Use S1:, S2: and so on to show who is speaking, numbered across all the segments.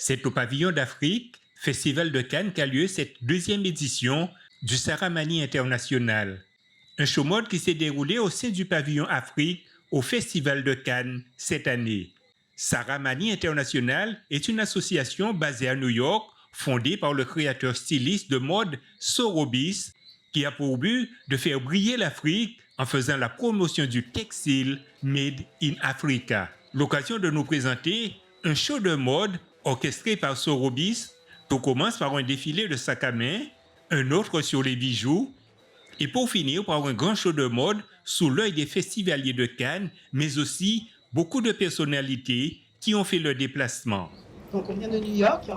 S1: C'est au pavillon d'Afrique, Festival de Cannes, qu'a lieu cette deuxième édition du Saramani International. Un show mode qui s'est déroulé au sein du pavillon Afrique au Festival de Cannes cette année. Saramani International est une association basée à New York, fondée par le créateur styliste de mode Sorobis, qui a pour but de faire briller l'Afrique en faisant la promotion du textile Made in Africa. L'occasion de nous présenter un show de mode orchestré par Sorobis. Tout commence par un défilé de sacs à main, un autre sur les bijoux, et pour finir par un grand show de mode sous l'œil des festivaliers de Cannes, mais aussi beaucoup de personnalités qui ont fait le déplacement.
S2: Donc on vient de New York.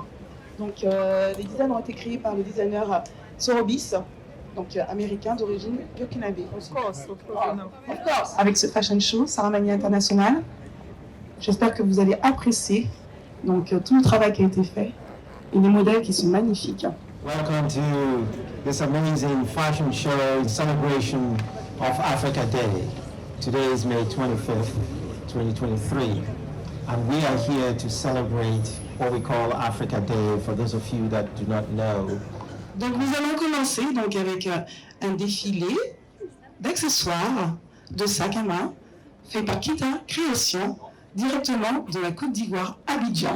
S2: Donc les designs ont été créés par le designer Sorobis, donc américain d'origine burkinabé. Of course. Avec ce fashion show Saramani International, j'espère que vous allez apprécier donc tout le travail qui a été fait et les modèles qui sont magnifiques.
S3: Welcome to this amazing fashion show celebration of Africa Day. Today is May 25th, 2023, and we are here to celebrate what we call Africa Day for those of you that do not know.
S2: Donc nous allons commencer donc avec un défilé d'accessoires, de sacs à main, fait par Kita Création, directement de la Côte d'Ivoire, Abidjan.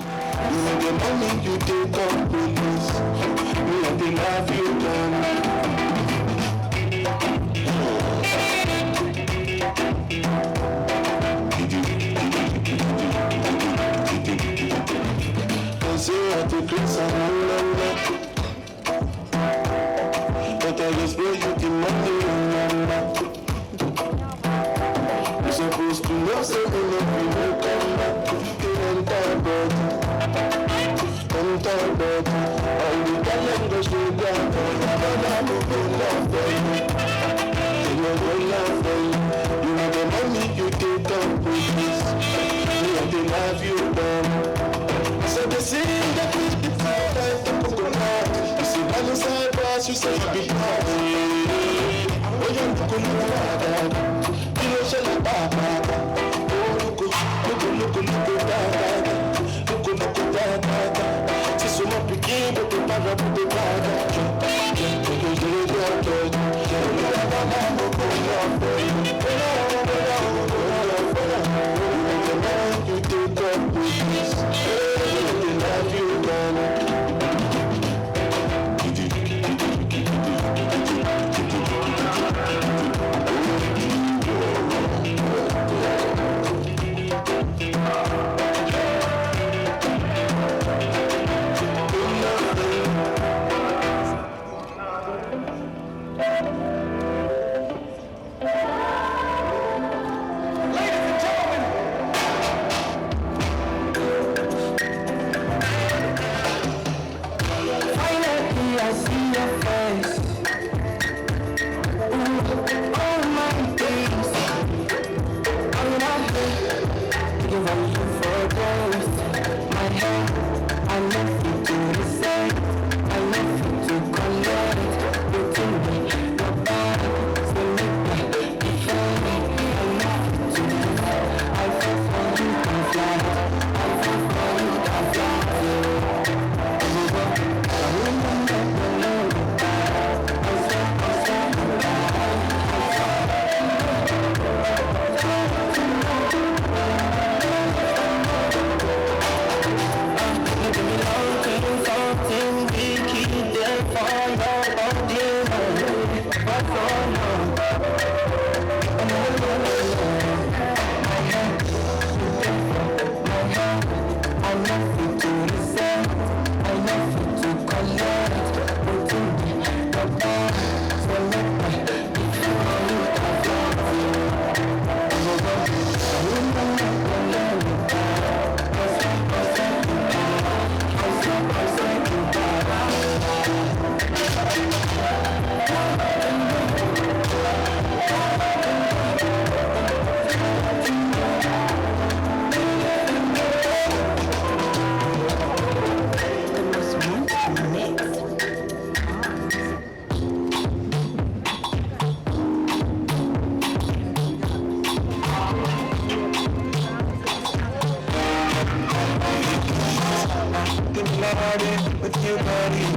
S4: Your body is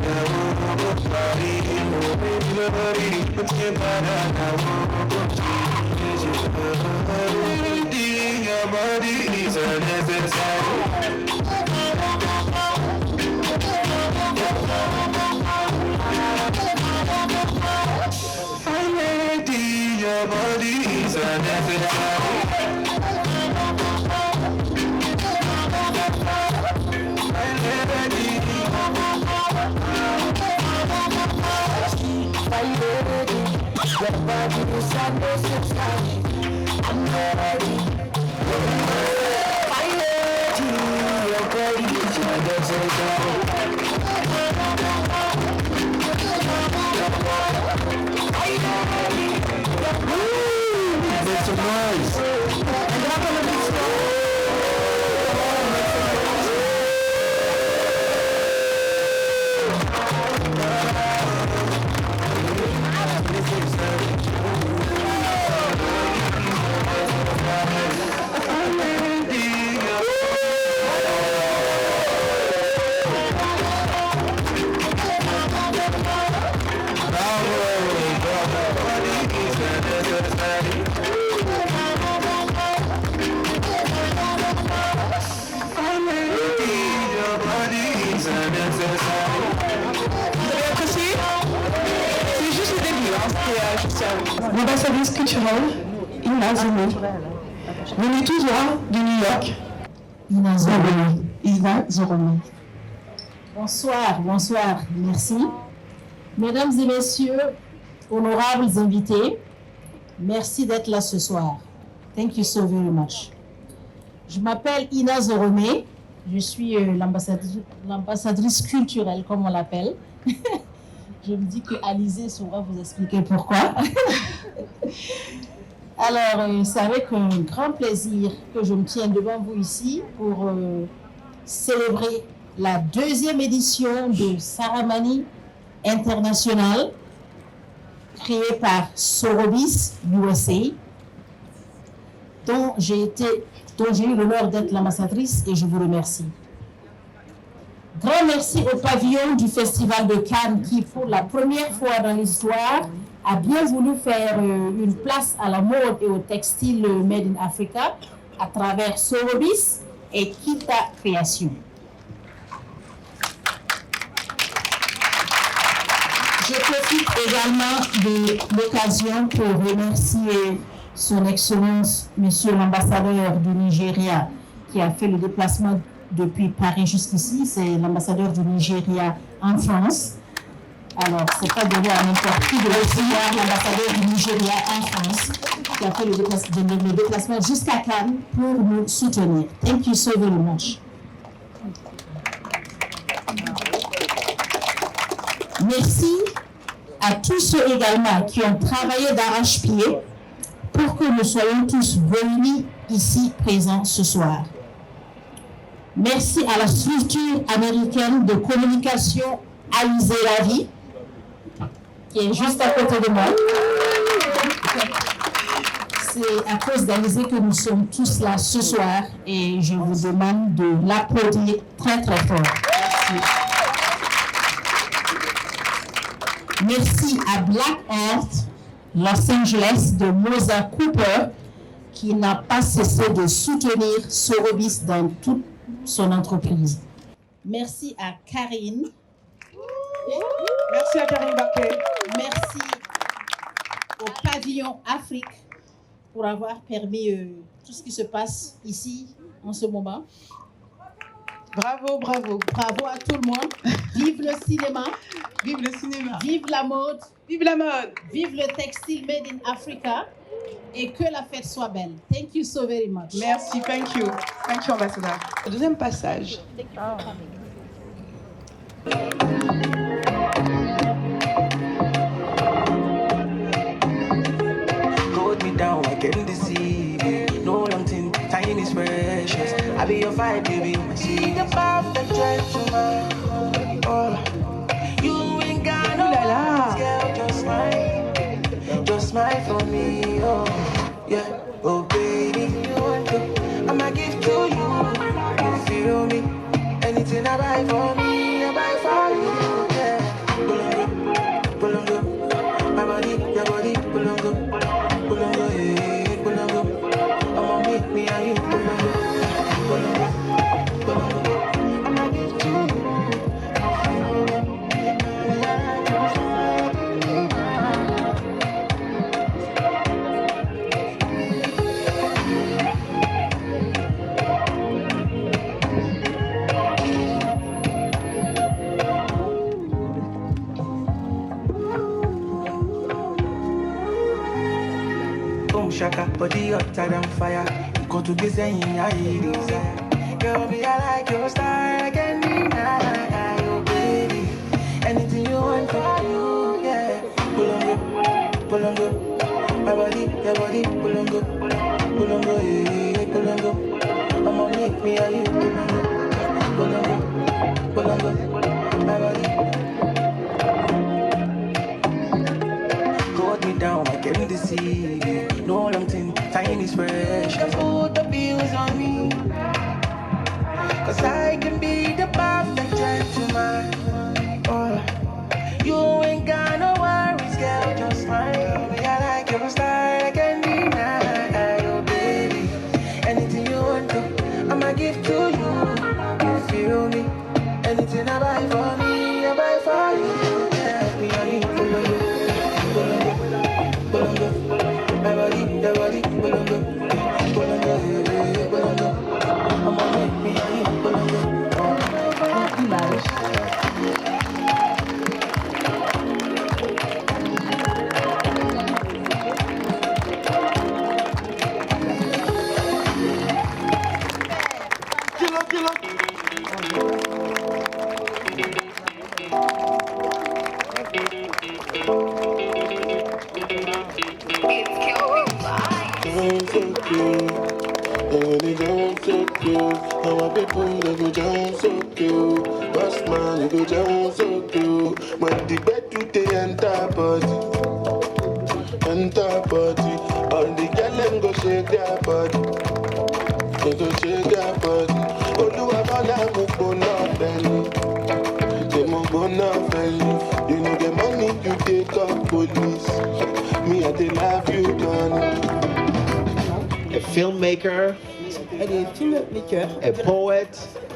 S4: unnecessary. Your body is Make some noise.
S2: L'ambassadrice culturelle, Ina Zorome, venue tout droit de New York.
S5: Ina Zorome.
S2: Ina Zorome.
S5: Bonsoir, bonsoir, merci. Mesdames et messieurs, honorables invités, merci d'être là ce soir. Thank you so very much. Je m'appelle Ina Zorome, je suis l'ambassadrice culturelle, comme on l'appelle. Je me dis que Alizé saura vous expliquer pourquoi. Alors, c'est avec un grand plaisir que je me tiens devant vous ici pour célébrer la 2e édition de Saramani International, créée par Sorobis USA, dont j'ai eu l'honneur d'être l'ambassadrice et je vous remercie. Grand merci au pavillon du Festival de Cannes qui, pour la première fois dans l'histoire, a bien voulu faire une place à la mode et au textile Made in Africa à travers Sorobis et Kita Création. Je profite également de l'occasion pour remercier son Excellence, Monsieur l'ambassadeur du Nigeria, qui a fait le déplacement depuis Paris jusqu'ici. C'est l'ambassadeur du Nigeria en France. Alors, c'est pas donné à n'importe qui de recevoir l'ambassadeur du Nigeria en France, qui a fait le déplacement jusqu'à Cannes pour nous soutenir. Thank you so very much. Merci à tous ceux également qui ont travaillé d'arrache-pied pour que nous soyons tous réunis ici présents ce soir. Merci à la structure américaine de communication Alizé La Vie, qui est juste à côté de moi. C'est à cause d'Alizé que nous sommes tous là ce soir et je vous demande de l'applaudir très très fort. Merci à Black Earth Los Angeles de Moza Cooper qui n'a pas cessé de soutenir Sorobis dans toute son entreprise. Merci à Karine.
S2: Merci à Karine Baquet.
S5: Merci au pavillon Afrique pour avoir permis tout ce qui se passe ici en ce moment.
S2: Bravo, bravo.
S5: Bravo à tout le monde. Vive le cinéma.
S2: Vive le cinéma.
S5: Vive la mode.
S2: Vive la mode.
S5: Vive le textile made in Africa. Et que la fête soit belle. Thank you so very much.
S2: Merci, thank you. Thank you, ambassadeur. Deuxième passage.
S4: Hold me down, I can deceive you. No long thing, time is precious. I be your fight, baby. See the perfect gentleman. Oh, you ain't got no lies, girl. Just smile for me. Oh, yeah. Oh, baby, you want to? I'ma give to you. You feel me? Anything I buy for me, I buy for you. boom shaka, body hotter than fire. You go to this and I desire. Girl, me, I like your style, I can't deny. Oh, baby, anything you want from you, yeah. Pull on go, my body, your body, pull on go, yeah, pull on go. I'ma make me a you, pull on go, my body. Hold me down, I can't deceive you. No long thing, time is fresh. Just put the bills on me. Cause I can be the perfect gentleman. Oh, you ain't got no worries, girl, just smile. Me, I like your style, I can't deny. Oh, baby, anything you want to, I'ma give to you. You feel me? Anything I buy for me, I buy for you. Yeah, me, I need for you. My body, your body, Bolongo. I'ma make me a Bolongo.
S6: How my people they go down so cute. Boss man, you go down so cute. When the bed do they enter body. All the girls them go shake their body. They go shake their body. Oluwa bana mukbona belly. They mukbona belly. You know the money you take up police. Me I they love you gone.
S3: A filmmaker,
S2: Elle est filmmaker,
S3: a poet,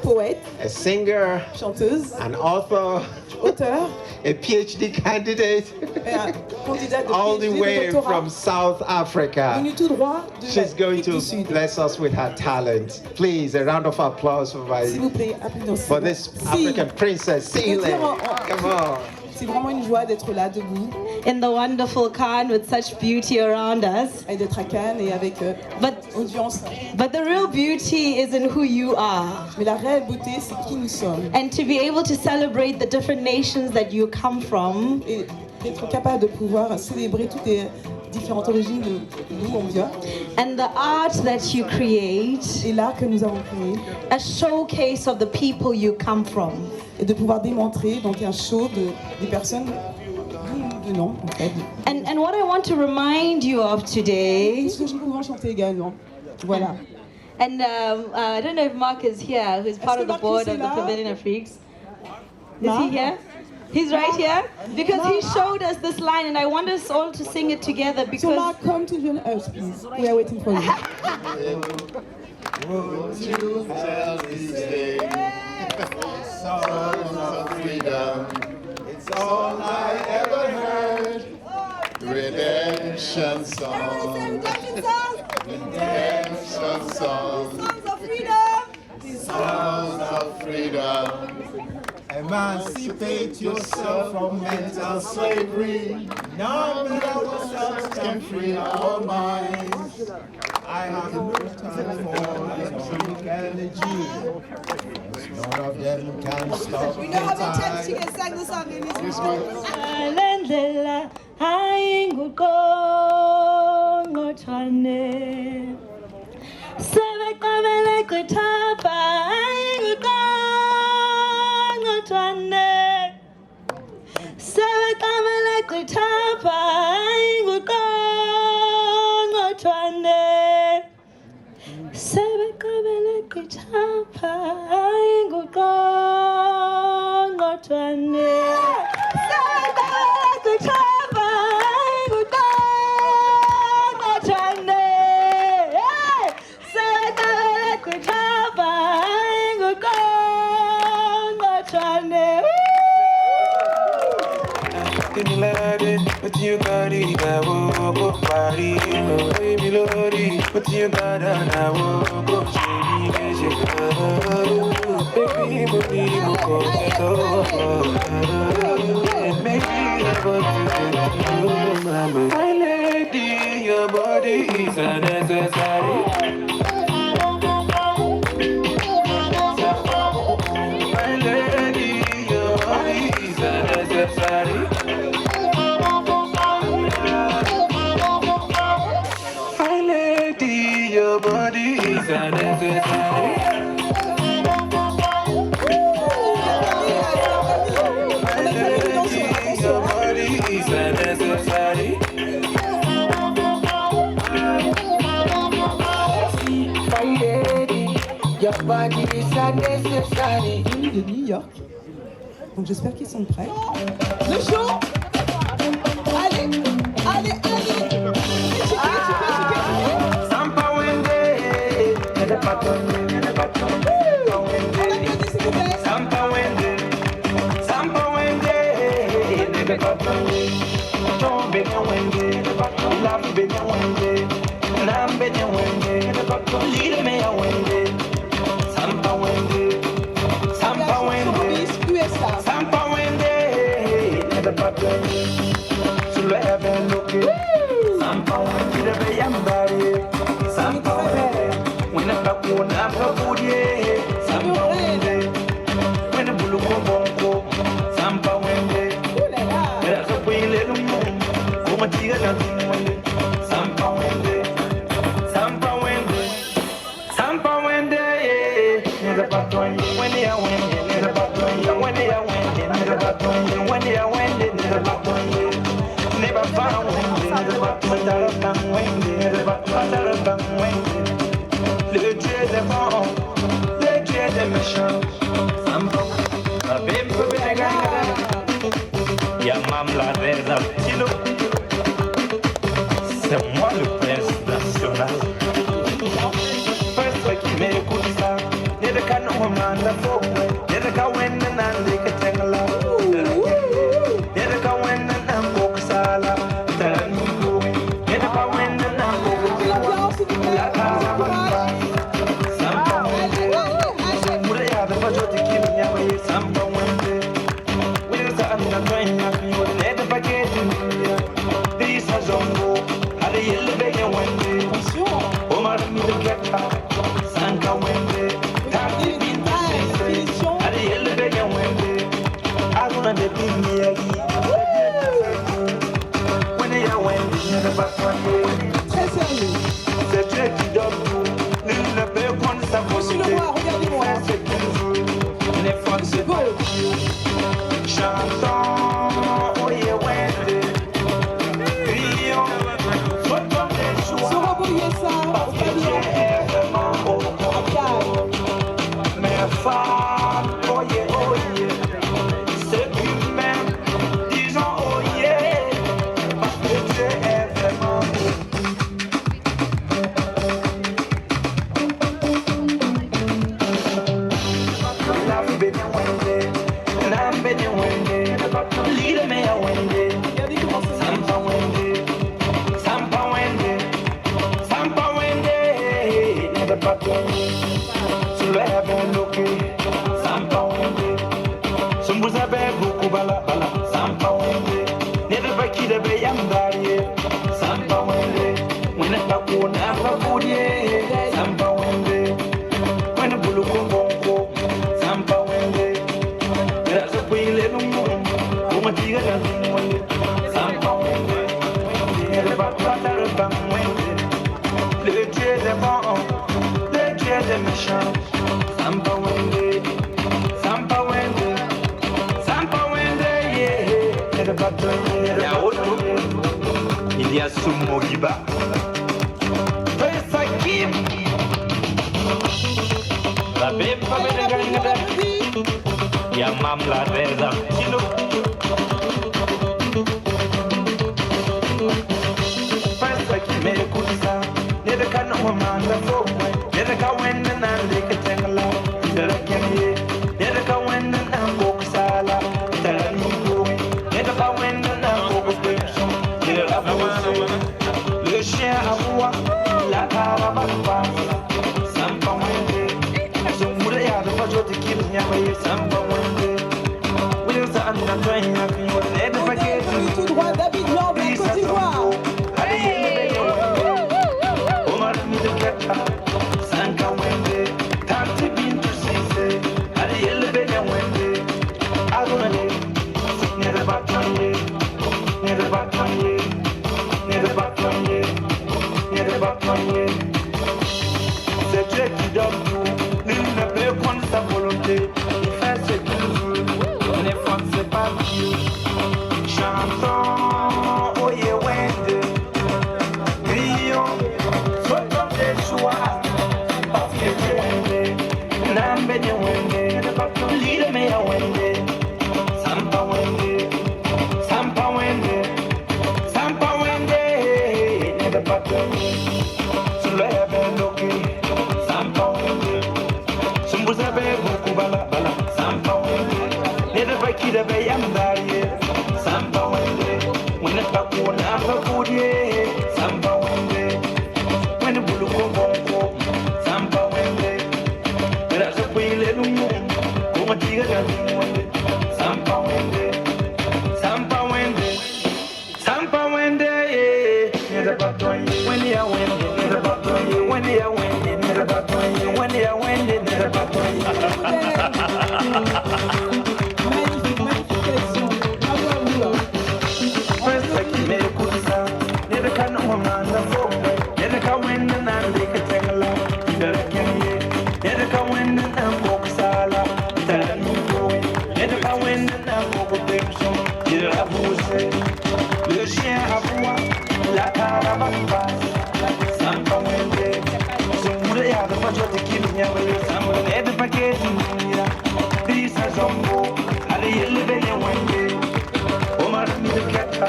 S2: poète,
S3: a singer,
S2: chanteuse,
S3: an author,
S2: auteur,
S3: a PhD candidate,
S2: et un candidat de
S3: all
S2: PhD
S3: the
S2: de
S3: way
S2: doctorat,
S3: from South Africa.
S2: venu tout droit de
S3: She's going
S2: l'Afrique du
S3: to
S2: Sud.
S3: bless us with her talent. Please, a round of applause for,
S2: S'il vous plaît, applaudissez.
S3: for this African princess, Celine. Come on.
S2: C'est vraiment une joie d'être là, debout,
S7: in the wonderful Cannes with such beauty around us.
S2: et d'être à Cannes et avec
S7: But
S2: audience.
S7: but the real beauty is in who you are.
S2: Mais la réelle beauté, c'est qui nous sommes.
S7: And to be able to celebrate the different nations that you come from,
S2: Et d'être capable de pouvoir célébrer toutes les différentes origines de d'où on vient.
S7: and the art that you create,
S2: Et l'art que nous avons créé.
S7: a showcase of the people you come from.
S2: Et de pouvoir démontrer donc un show des personnes d'où nous venons, en fait.
S7: And what I want to remind you of today,
S2: Ce que je peux chanter également. Voilà.
S7: and I don't know if Mark is here, who's part
S2: que
S7: of the
S2: Marcus
S7: board
S2: est
S7: of the
S2: là?
S7: Pavilion of Freaks. Is
S2: Mark?
S7: he here? He's right here because he showed us this line, and I want us all to sing it together
S2: So
S7: because
S2: Mark, come to join us, please. We are waiting for you.
S6: Won't you tell these days, songs of freedom, it's all I ever heard. Redemption songs, redemption songs, songs of freedom. Emancipate yourself from mental slavery. Now that ourselves can free our minds. I have no time for atomic energy. None of them can stop the time.
S7: Alendlela ayinguqongqothwane sebeqabele kuthapha ayinguqongqothwane sebeqabele kuthapha ayinguqongqothwane sebeqabele kuthapha ayinguqongqothwane
S4: But you got it, I woke party, baby Lodi. But you got it, I woke up, baby, baby, maybe I want to get you, my lady, your your body is unnecessary. My lady, your body is unnecessary. My lady, your body is unnecessary. My lady, your body is unnecessary. My lady, your body is unnecessary.
S2: De New York. Donc j'espère qu'ils sont prêts. Le show. Allez, allez, allez.
S4: Sampa Wende, the pattern, the pattern. Sampa Wende, the pattern. Don't be no Wende, the pattern. Love be no Wende, Lam be no Wende, the pattern. Lead me a Wende. Sampa Wende, Sampa Wende, Sampa Wende, the pattern. So let them look it. Sampa Wende, the Bayambari. Sampa Wende, when the Bakuna Babudi. Sampa Wende, when the Buluko Bongo. Sampa Wende, there's a way little moon. Come and see another Wende. Sampa Wende, Sampa Wende, Sampa Wende. Never Batron, when they are winning, never Batron, when they are winning, never Batron, when they are winning, never Batron. Never found Wende, never Batron, never Batron, Wende. Le Dieu des bons, le Dieu des méchants. Sampa, ma bébé peut bien gagner. Y'a mam la reza kilo. C'est moi le prince national. Prince qui m'écoute ça. N'est de canon au manda faux. N'est de kawen nan de ketengla. N'est de kawen nan boksala. Tarango. N'est de kawen nan boksala. La casa bamba. Sampa wende. Mure ya de bajoti kimya we sampa wende. Where's the train? Let the package in here. This has on go. Had a yellow bag and Wendy. Omar me the cat. Sanka Wendy. Tati in the had a yellow bag and Wendy. I don't know the thing here. When they are Wendy, never back one day. C'est très qui donne tout. Ne peut prendre sa possibilité. Les femmes se veulent. Chantons, oh yeah, Wendy. Crions, fautons les joies. Parce que tu es vraiment beau. Mes femmes, oh yeah, c'est humain. Disons oh yeah, parce que tu es vraiment beau. Love me, Wendy. Lam be no Wende, lead me a Wende. Sampa Wende, Sampa Wende, Sampa Wende. Never pattern, so let them look it. Sampa Wende, Sumbuza be buku bala bala. Sampa Wende, never baki the be yambari. Sampa Wende, when a bakuna bakudi. Sampa Wende, when a buluku bongo. Sampa Wende. There's a way little moon, woman, you got nothing. Sampa Wende, never butter bang Wende. Le Dieu des bons, le Dieu des méchants. Sampa Wende, Sampa Wende, Sampa Wende, yeah. Never butter, yeah. Il y a Sumo Giba. Pesa Kim. La bébé va me gagner. Y'a mam la reza kilo. Pesa qui m'écoute ça. N'est de canon au manda faux. N'est de kawen nan de ketengla. De la kanye. N'est de kawen nan boksala. Tarango. N'est de kawen nan boksala. De la bosse. Le chien à bois. La caravane. Sampa Wende. So mure ya de bajoti kimya we Sampa Wende. Where's the train? Tout droit, David Blanc, Côte d'Ivoire. Allez, batoyer. C'est Dieu qui donne tout, nul ne peut prendre sa volonté. Il fait ce qu'il veut, les femmes c'est pas Dieu. Chantons, oh yeah, wende. Crions, soyons des choix. Parce que Dieu est Nambe ni wende, lire me ya wende. Sampa wende, Sampa wende, Sampa wende. Nebe batoye, Sule be loki, Sampa wende. Sumbuza be buku bala bala, Sampa wende. Nebe bakida be yamdaye, Sampa wende. Wene bakuna bakudye, Sampa wende. Wene buluko bongo, Sampa wende. Mera se puile lumu, kuma tiga jani wende. Sampa wende, Sampa wende, Sampa wende. Nere batoye, wende ya wende, nere batoye, wende ya wende, nere batoye, wende ya wende, nere batoye.
S2: Magnifique, magnifique élection. Bravo à vous.
S4: First I came to Kusa, never can no man the folk, never can win and they can take a lot. Never can ye, never can win and walk sala. Tell me going, never can win and walk a big song. Never have who say, le chien à bois, la caravane. Sampa wende, so would I have a bunch of the killing you, someone at the packet in Mira. These are Zombo, Ali living one day. Omar Mikata,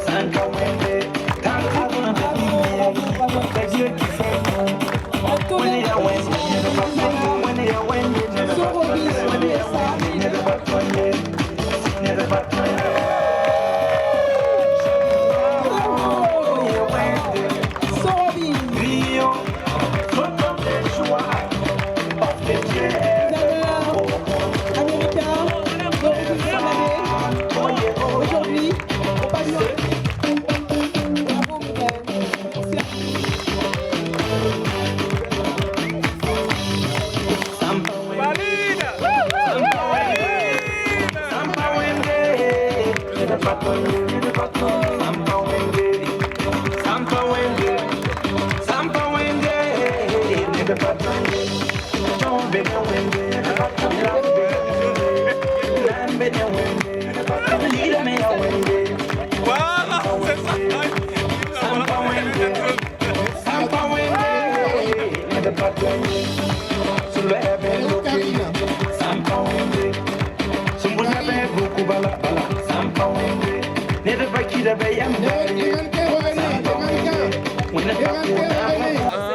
S4: Sanka Wende, Tanka Wende, the Dieu qui fait bon. When you are Wendy, never back when you are Wendy, never back when you are Wendy, never back when you never back when you
S2: Sorobin,
S4: Rio, Soto de Joie, of the
S2: américain d'origine canadienne, aujourd'hui au pavillon. Bravo Miguel.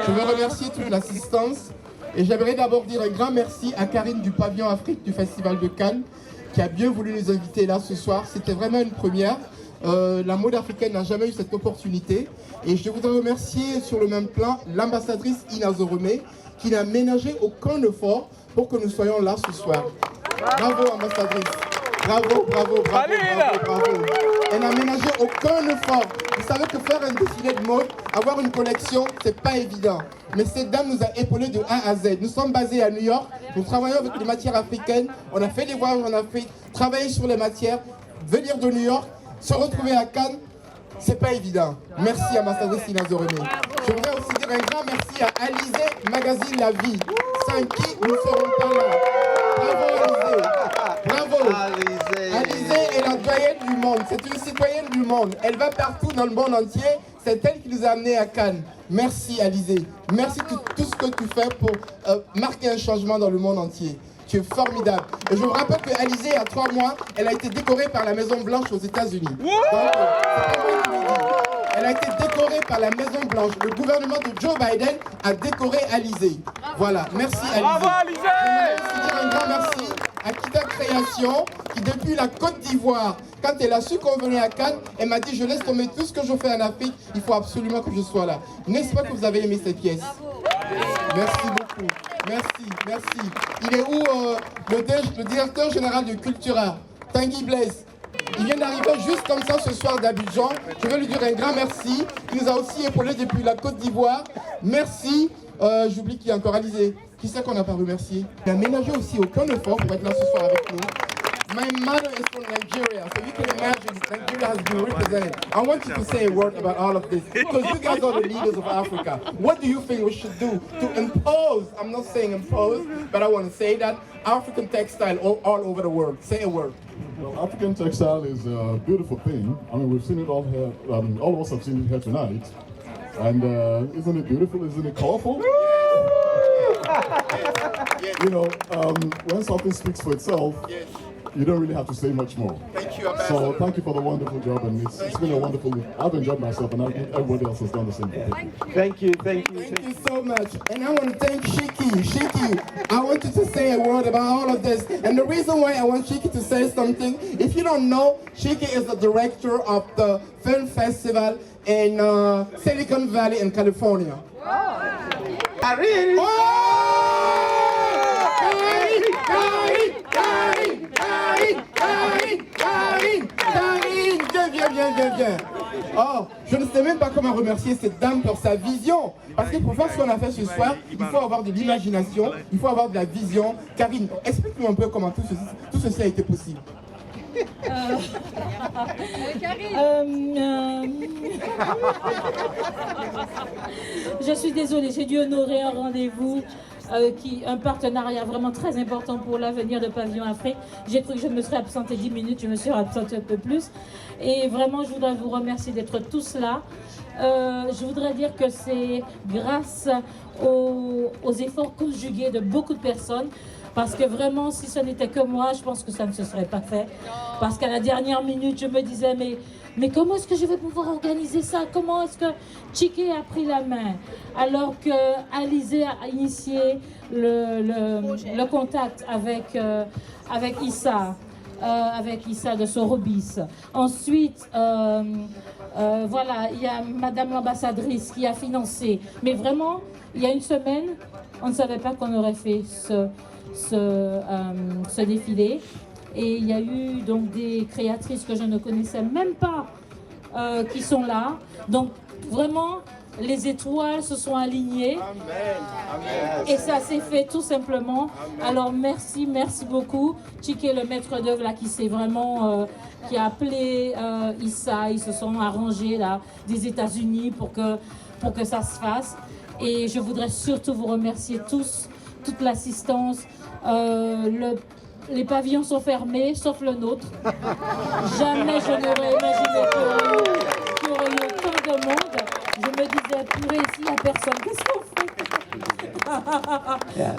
S8: Je veux remercier toute l'assistance et j'aimerais d'abord dire un grand merci à Karine du Pavillon Afrique du Festival de Cannes qui a bien voulu nous inviter là ce soir. C'était vraiment une première. La mode africaine n'a jamais eu cette opportunité. Et je voudrais remercier sur le même plan l'ambassadrice Ina Zoromé qui n'a ménagé aucun effort pour que nous soyons là ce soir. Bravo ambassadrice. Bravo, bravo, bravo, bravo, bravo. Elle n'a ménagé aucun effort. Vous savez que faire un défilé de mode, avoir une collection, c'est pas évident. Mais cette dame nous a épaulés de A à Z. Nous sommes basés à New York, nous travaillons avec les matières africaines, on a fait des voyages en Afrique, travaillé sur les matières, venir de New York, se retrouver à Cannes, c'est pas évident. Merci à ambassadrice Ina Zoromé. Je voudrais aussi dire un grand merci à Alizé Magazine La Vie, sans qui nous ne serons pas là. Bravo Alizé. Bravo. Alizé est la doyenne du monde, c'est une citoyenne du monde. Elle va partout dans le monde entier, c'est elle qui nous a amenés à Cannes. Merci Alizé. Merci pour tout ce que tu fais pour marquer un changement dans le monde entier. Tu es formidable. Et je vous rappelle que Alizé, il y a 3 mois, elle a été décorée par la Maison Blanche aux États-Unis. Donc, c'est pas moi qui le dis. Elle a été décorée par la Maison Blanche. Le gouvernement de Joe Biden a décoré Alizé. Voilà, merci Alizé.
S9: Bravo Alizé.
S8: Je voudrais aussi dire un grand merci à Kita Création, qui depuis la Côte d'Ivoire, quand elle a su qu'on venait à Cannes, elle m'a dit je laisse tomber tout ce que je fais en Afrique, il faut absolument que je sois là. N'est-ce pas que vous avez aimé cette pièce? Merci beaucoup. Merci, merci. Il est où le directeur général de Cultura, Tanguy Blaise? Il vient d'arriver juste comme ça ce soir d'Abidjan. Je veux lui dire un grand merci. Il nous a aussi épaulés depuis la Côte d'Ivoire. Merci. J'oublie qui est encore Alizé. Qui c'est qu'on n'a pas remercié? Il n'a ménagé aussi aucun effort pour être là ce soir avec nous. My mother is from Nigeria, so you can imagine Nigeria has been represented. I want you to say a word about all of this, because you guys are the leaders of Africa. What do you think we should do to impose, I'm not saying impose, but I want to say that, African textile all over the world? Say a word.
S9: Well, African textile is a beautiful thing. I mean, we've seen it all here, all of us have seen it here tonight. And isn't it beautiful? Isn't it colorful? You know, when something speaks for itself, you don't really have to say much more.
S8: Thank you, Ambassador.
S9: So thank you for the wonderful job, and it's been a wonderful, I've enjoyed myself, and I think everybody else has done the same thing.
S3: Thank you, thank you.
S8: Thank you so much. And I want to thank Shiki. Shiki, I want you to say a word about all of this. And the reason why I want Shiki to say something, if you don't know, Shiki is the director of the film festival in Silicon Valley in California. Viens. Oh, je ne sais même pas comment remercier cette dame pour sa vision. Parce que pour faire ce qu'on a fait ce soir, il faut avoir de l'imagination, il faut avoir de la vision. Karine, explique-nous un peu comment tout ceci a été possible.
S10: Je suis désolée, j'ai dû honorer un rendez-vous, un partenariat vraiment très important pour l'avenir de Pavillon Afrique. J'ai cru que je me serais absentée 10 minutes, je me suis absentée un peu plus. Et vraiment, je voudrais vous remercier d'être tous là. Je voudrais dire que c'est grâce aux efforts conjugués de beaucoup de personnes. Parce que vraiment, si ce n'était que moi, je pense que ça ne se serait pas fait. Parce qu'à la dernière minute, je me disais, mais comment est-ce que je vais pouvoir organiser ça? Comment est-ce que Tchiki a pris la main? Alors que Alizé a initié le contact avec Issa. Avec Issa de Sorobis. Ensuite, voilà, il y a Madame l'ambassadrice qui a financé. Mais vraiment, il y a une semaine, on ne savait pas qu'on aurait fait ce défilé. Et il y a eu donc des créatrices que je ne connaissais même pas qui sont là. Donc vraiment, les étoiles se sont alignées. Amen. Et ça s'est fait tout simplement. Amen. Alors merci beaucoup. Tchiki, le maître d'œuvre là, qui s'est vraiment qui a appelé Issa. Ils se sont arrangés là des États-Unis pour que ça se fasse. Et je voudrais surtout vous remercier tous, toute l'assistance. Les pavillons sont fermés, sauf le nôtre. Jamais je n'aurais imaginé qu'il y aurait eu autant de monde. Je me disais, purée, ici, il n'y a personne. Qu'est-ce qu'on fait?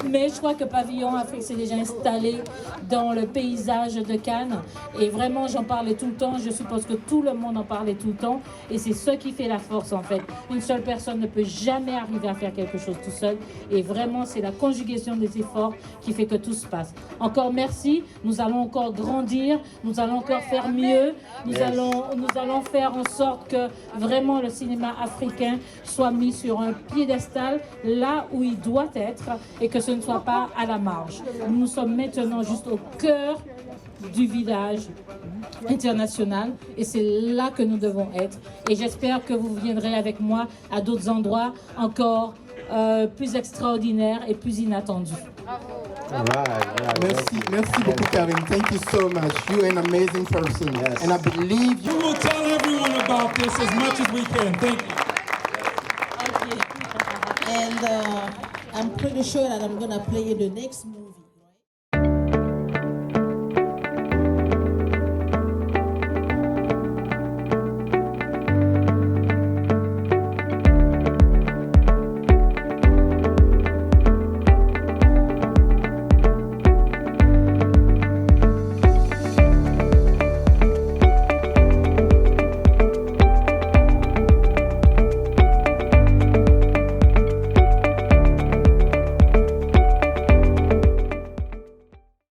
S10: Mais je crois que Pavillon Afrique s'est déjà installé dans le paysage de Cannes. Et vraiment, j'en parlais tout le temps. Je suppose que tout le monde en parlait tout le temps. Et c'est ce qui fait la force, en fait. Une seule personne ne peut jamais arriver à faire quelque chose tout seul. Et vraiment, c'est la conjugaison des efforts qui fait que tout se passe. Encore merci. Nous allons encore grandir. Nous allons encore faire mieux. Nous allons faire en sorte que vraiment le cinéma africain soit mis sur un piédestal là où il doit être et que ce ne soit pas à la marge. Nous sommes maintenant juste au cœur du village international et c'est là que nous devons être. Et j'espère que vous viendrez avec moi à d'autres endroits encore plus extraordinaires et plus inattendus.
S8: Merci beaucoup, Karine. Thank you so much. You're an amazing person. Yes. And I believe you.
S11: We will tell everyone about this as much as we can. Thank you.
S5: And I'm pretty sure that I'm going to play you the next movie.